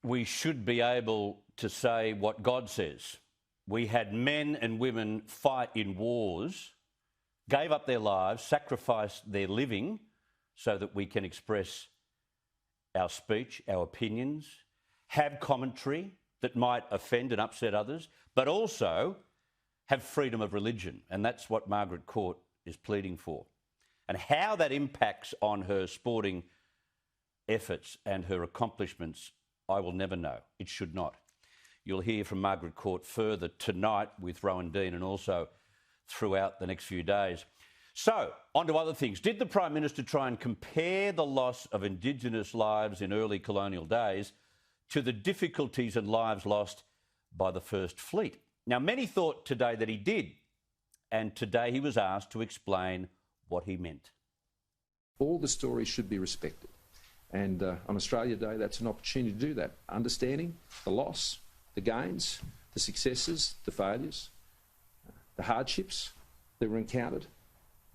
we should be able to say what God says. We had men and women fight in wars, gave up their lives, sacrificed their living so that we can express our speech, our opinions, have commentary that might offend and upset others, but also have freedom of religion. And that's what Margaret Court is pleading for. And how that impacts on her sporting efforts and her accomplishments, I will never know. It should not. You'll hear from Margaret Court further tonight with Rowan Dean and also throughout the next few days. So, on to other things. Did the Prime Minister try and compare the loss of Indigenous lives in early colonial days to the difficulties and lives lost by the First Fleet? Now, many thought today that he did, and today he was asked to explain what he meant. All the stories should be respected. And on Australia Day, that's an opportunity to do that. Understanding the loss, the gains, the successes, the failures, the hardships that were encountered.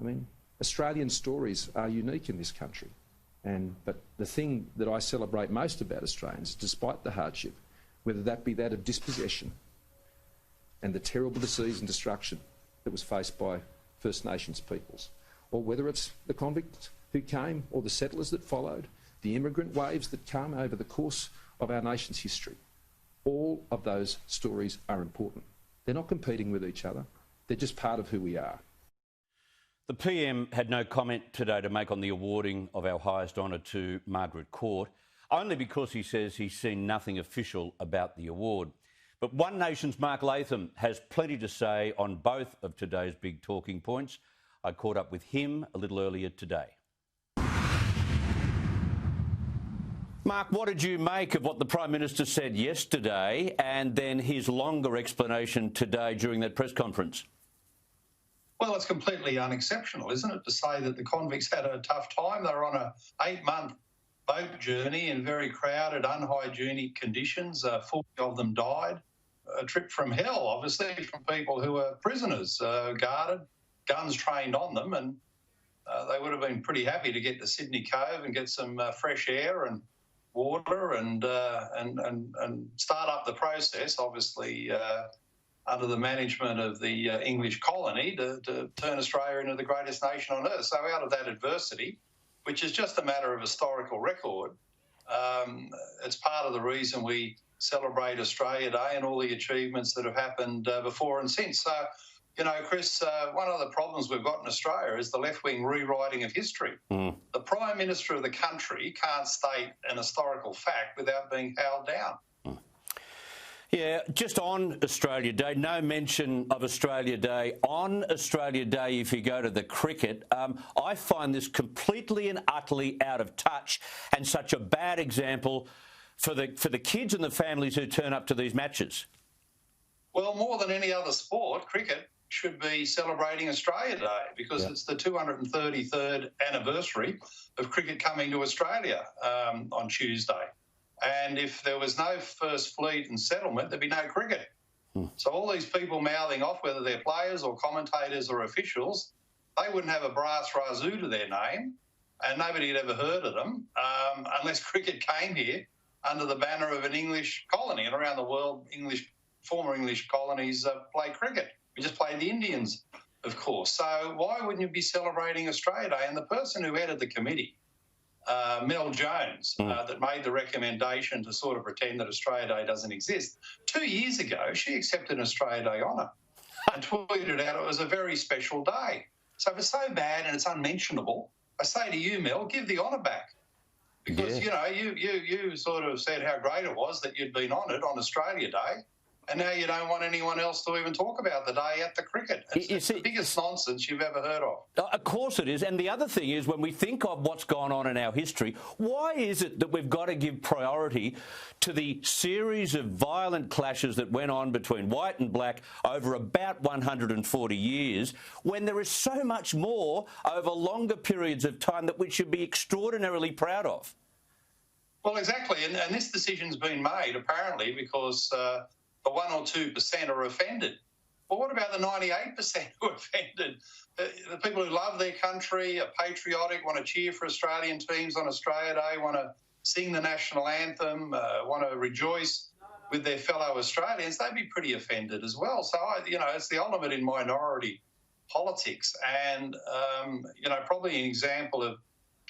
I mean, Australian stories are unique in this country. But the thing that I celebrate most about Australians, despite the hardship, whether that be that of dispossession and the terrible disease and destruction that was faced by First Nations peoples, or whether it's the convicts who came or the settlers that followed, the immigrant waves that come over the course of our nation's history, all of those stories are important. They're not competing with each other. They're just part of who we are. The PM had no comment today to make on the awarding of our highest honour to Margaret Court, only because he says he's seen nothing official about the award. But One Nation's Mark Latham has plenty to say on both of today's big talking points. I caught up with him a little earlier today. Mark, what did you make of what the Prime Minister said yesterday and then his longer explanation today during that press conference? Well, it's completely unexceptional, isn't it, to say that the convicts had a tough time. They were on an 8-month boat journey in very crowded, unhygienic conditions. 40 of them died. A trip from hell, obviously, from people who were prisoners, guarded, guns trained on them, and they would have been pretty happy to get to Sydney Cove and get some fresh air and water and start up the process, obviously, under the management of the English colony to turn Australia into the greatest nation on earth. So out of that adversity, which is just a matter of historical record, it's part of the reason we celebrate Australia Day and all the achievements that have happened before and since. So, you know, Chris, one of the problems we've got in Australia is the left-wing rewriting of history. The Prime Minister of the country can't state an historical fact without being held down. Yeah, just on Australia Day, no mention of Australia Day. On Australia Day, if you go to the cricket, I find this completely and utterly out of touch and such a bad example for the kids and the families who turn up to these matches. Well, more than any other sport, cricket should be celebrating Australia Day because it's the 233rd anniversary of cricket coming to Australia on Tuesday. And if there was no First Fleet and settlement, there'd be no cricket. So all these people mouthing off, whether they're players or commentators or officials, they wouldn't have a brass razoo to their name and nobody had ever heard of them unless cricket came here under the banner of an English colony. And around the world, former English colonies play cricket. We just played the Indians, of course. So why wouldn't you be celebrating Australia Day? And the person who headed the committee, Mel Jones, that made the recommendation to sort of pretend that Australia Day doesn't exist. 2 years ago, she accepted an Australia Day honour and tweeted out it was a very special day. So if it's so bad and it's unmentionable, I say to you, Mel, give the honour back. Because, you know, you sort of said how great it was that you'd been honoured on Australia Day, and now you don't want anyone else to even talk about the day at the cricket. It's the biggest nonsense you've ever heard of. Of course it is. And the other thing is, when we think of what's gone on in our history, why is it that we've got to give priority to the series of violent clashes that went on between white and black over about 140 years, when there is so much more over longer periods of time that we should be extraordinarily proud of? Well, exactly. And this decision's been made, apparently, because the 1 or 2% are offended. Well, what about the 98% who are offended? The people who love their country, are patriotic, want to cheer for Australian teams on Australia Day, want to sing the national anthem, want to rejoice with their fellow Australians, they'd be pretty offended as well. So, it's the ultimate in minority politics, and, probably an example of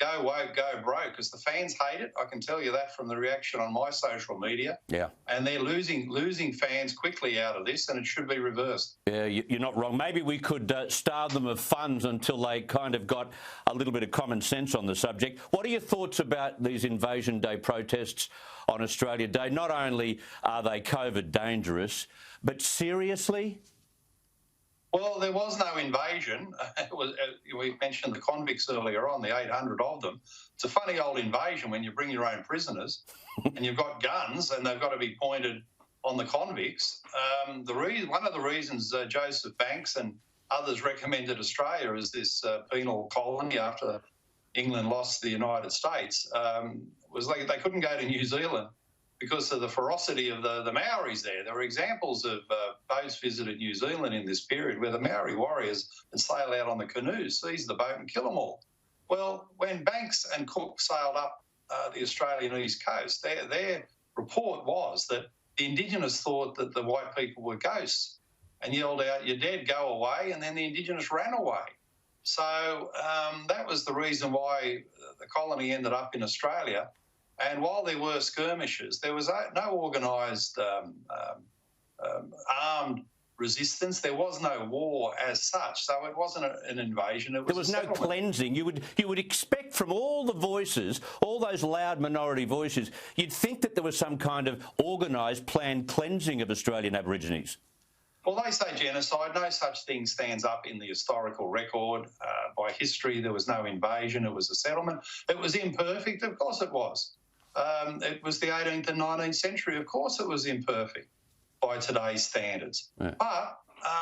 go woke, go broke, because the fans hate it. I can tell you that from the reaction on my social media. Yeah. And they're losing fans quickly out of this, and it should be reversed. Yeah, you're not wrong. Maybe we could starve them of funds until they kind of got a little bit of common sense on the subject. What are your thoughts about these Invasion Day protests on Australia Day? Not only are they COVID dangerous, but seriously? Well, there was no invasion. We mentioned the convicts earlier on, the 800 of them. It's a funny old invasion when you bring your own prisoners and you've got guns and they've got to be pointed on the convicts. One of the reasons Joseph Banks and others recommended Australia as this penal colony after England lost the United States was they couldn't go to New Zealand because of the ferocity of the Maoris there. There were examples of boats visited New Zealand in this period where the Maori warriors would sail out on the canoes, seize the boat and kill them all. Well, when Banks and Cook sailed up the Australian east coast, their report was that the Indigenous thought that the white people were ghosts and yelled out, "You're dead, go away," and then the Indigenous ran away. So that was the reason why the colony ended up in Australia. And while there were skirmishes, there was no organised armed resistance. There was no war as such, so it wasn't an invasion. There was no cleansing. You would expect from all the voices, all those loud minority voices, you'd think that there was some kind of organised, planned cleansing of Australian Aborigines. Well, they say genocide. No such thing stands up in the historical record. By history, there was no invasion. It was a settlement. It was imperfect. Of course it was. It was the 18th and 19th century. Of course it was imperfect by today's standards. Yeah. But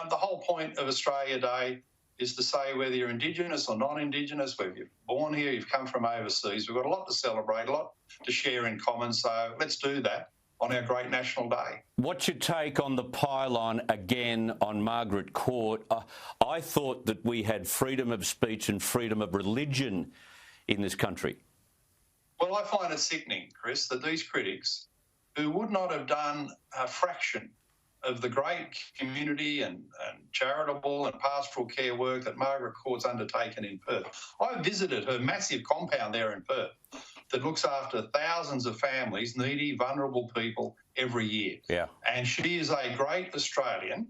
the whole point of Australia Day is to say whether you're Indigenous or non-Indigenous, whether you're born here, you've come from overseas, we've got a lot to celebrate, a lot to share in common. So let's do that on our great national day. What's your take on the pylon again on Margaret Court? I thought that we had freedom of speech and freedom of religion in this country. Well, I find it sickening, Chris, that these critics, who would not have done a fraction of the great community and charitable and pastoral care work that Margaret Court's undertaken in Perth. I visited her massive compound there in Perth that looks after thousands of families, needy, vulnerable people every year. Yeah. And she is a great Australian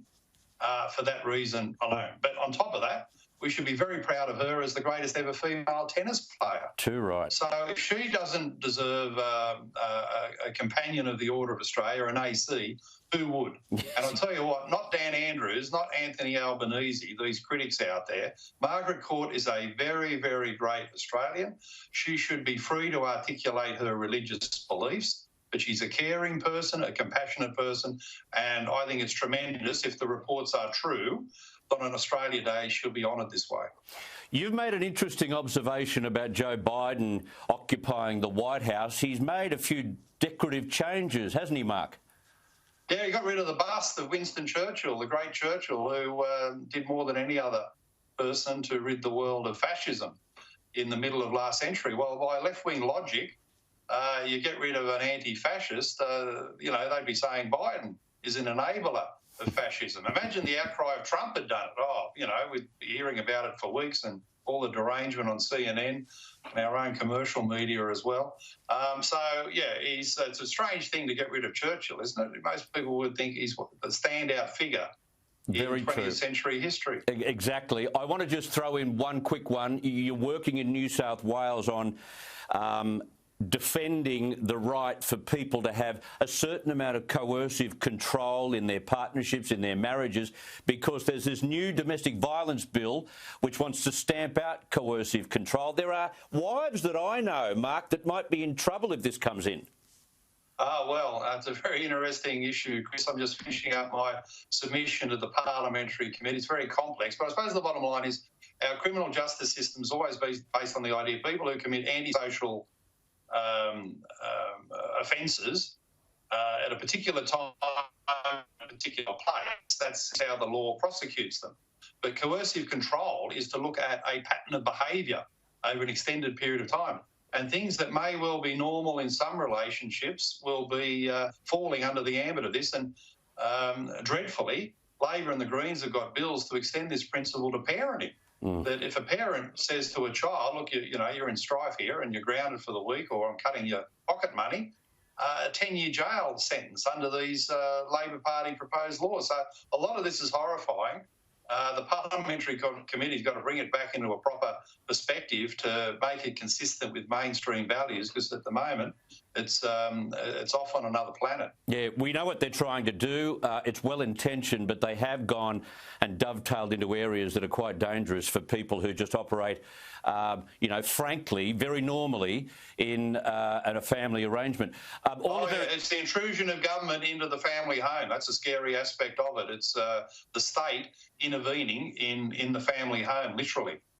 for that reason alone. But on top of that, we should be very proud of her as the greatest ever female tennis player. Too right. So if she doesn't deserve a companion of the Order of Australia, an AC, who would? Yes. And I'll tell you what, not Dan Andrews, not Anthony Albanese, these critics out there. Margaret Court is a very, very great Australian. She should be free to articulate her religious beliefs, but she's a caring person, a compassionate person, and I think it's tremendous if the reports are true. On Australia Day, she'll be honoured this way. You've made an interesting observation about Joe Biden occupying the White House. He's made a few decorative changes, hasn't he, Mark? Yeah, he got rid of the bust of Winston Churchill, the great Churchill, who did more than any other person to rid the world of fascism in the middle of last century. Well, by left-wing logic, you get rid of an anti-fascist, they'd be saying Biden is an enabler of fascism. Imagine the outcry if Trump had done it. We'd be hearing about it for weeks and all the derangement on CNN and our own commercial media as well. It's a strange thing to get rid of Churchill, isn't it? Most people would think he's the standout figure in 20th century history. Exactly. I want to just throw in one quick one. You're working in New South Wales on defending the right for people to have a certain amount of coercive control in their partnerships, in their marriages, because there's this new domestic violence bill which wants to stamp out coercive control. There are wives that I know, Mark, that might be in trouble if this comes in. It's a very interesting issue, Chris. I'm just finishing up my submission to the Parliamentary Committee. It's very complex, but I suppose the bottom line is our criminal justice system is always based on the idea of people who commit antisocial offences at a particular time, a particular place. That's how the law prosecutes them. But coercive control is to look at a pattern of behaviour over an extended period of time. And things that may well be normal in some relationships will be falling under the ambit of this. And dreadfully, Labor and the Greens have got bills to extend this principle to parenting. That if a parent says to a child, look, you're in strife here and you're grounded for the week, or I'm cutting your pocket money, a 10-year jail sentence under these Labor Party proposed laws. So a lot of this is horrifying. The parliamentary committee's got to bring it back into a proper perspective to make it consistent with mainstream values, because at the moment it's off on another planet. Yeah, we know what they're trying to do. It's well-intentioned, but they have gone and dovetailed into areas that are quite dangerous for people who just operate, frankly, very normally in a family arrangement. It's the intrusion of government into the family home. That's a scary aspect of it. It's the state intervening in the family home, literally.